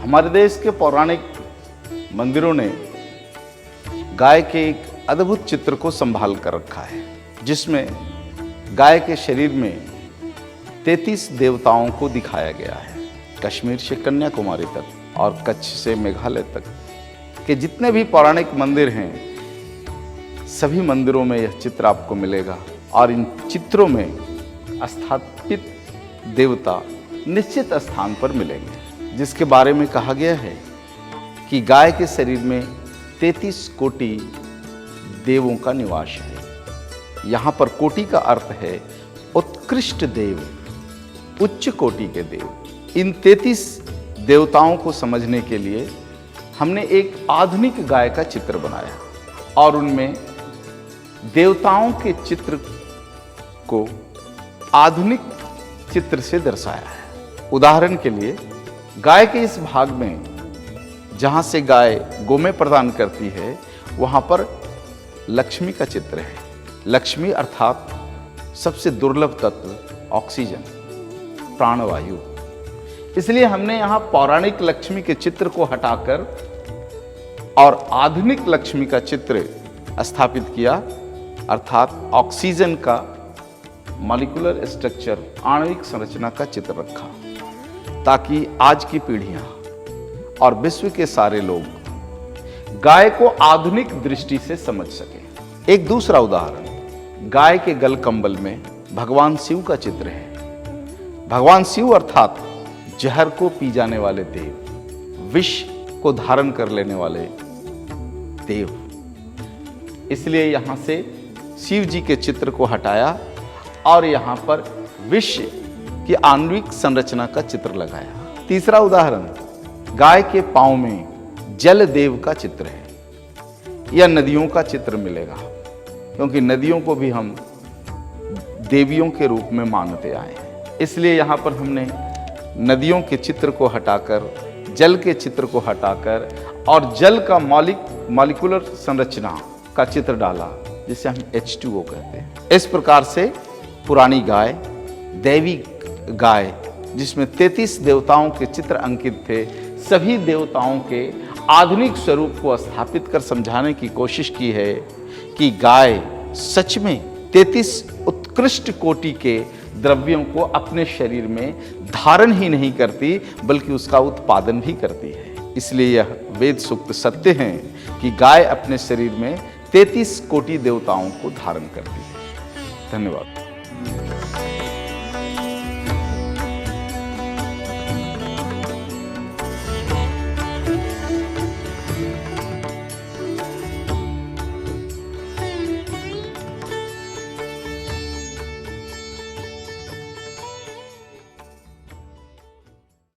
हमारे देश के पौराणिक मंदिरों ने गाय के एक अद्भुत चित्र को संभाल कर रखा है, जिसमें गाय के शरीर में 33 देवताओं को दिखाया गया है। कश्मीर से कन्याकुमारी तक और कच्छ से मेघालय तक के जितने भी पौराणिक मंदिर हैं, सभी मंदिरों में यह चित्र आपको मिलेगा और इन चित्रों में स्थापित देवता निश्चित स्थान पर मिलेंगे, जिसके बारे में कहा गया है कि गाय के शरीर में 33 कोटि देवों का निवास है। यहाँ पर कोटि का अर्थ है उत्कृष्ट देव, उच्च कोटि के देव। इन 33 देवताओं को समझने के लिए हमने एक आधुनिक गाय का चित्र बनाया और उनमें देवताओं के चित्र को आधुनिक चित्र से दर्शाया है। उदाहरण के लिए गाय के इस भाग में जहाँ से गाय गोमें प्रदान करती है, वहाँ पर लक्ष्मी का चित्र है। लक्ष्मी अर्थात सबसे दुर्लभ तत्व ऑक्सीजन, प्राणवायु। इसलिए हमने यहाँ पौराणिक लक्ष्मी के चित्र को हटाकर और आधुनिक लक्ष्मी का चित्र स्थापित किया, अर्थात ऑक्सीजन का मॉलिक्यूलर स्ट्रक्चर, आणविक संरचना का चित्र रखा, ताकि आज की पीढ़ियां और विश्व के सारे लोग गाय को आधुनिक दृष्टि से समझ सकें। एक दूसरा उदाहरण, गाय के गल कंबल में भगवान शिव का चित्र है। भगवान शिव अर्थात जहर को पी जाने वाले देव, विष को धारण कर लेने वाले देव। इसलिए यहां से शिव जी के चित्र को हटाया और यहां पर विष की आणविक संरचना का चित्र लगाया। तीसरा उदाहरण, गाय के पांव में जल देव का चित्र है या नदियों का चित्र मिलेगा, क्योंकि नदियों को भी हम देवियों के रूप में मानते आए हैं। इसलिए यहाँ पर हमने नदियों के चित्र को हटाकर, जल के चित्र को हटाकर और जल का मॉलिक्यूलर संरचना का चित्र डाला, जिसे हम H2O कहते हैं। इस प्रकार से पुरानी गाय, दैवी गाय, जिसमें 33 देवताओं के चित्र अंकित थे, सभी देवताओं के आधुनिक स्वरूप को स्थापित कर समझाने की कोशिश की है कि गाय सच में 33 उत्कृष्ट कोटि के द्रव्यों को अपने शरीर में धारण ही नहीं करती, बल्कि उसका उत्पादन भी करती है। इसलिए यह वेद सूक्त सत्य है कि गाय अपने शरीर में 33 कोटि देवताओं को धारण करती है। धन्यवाद।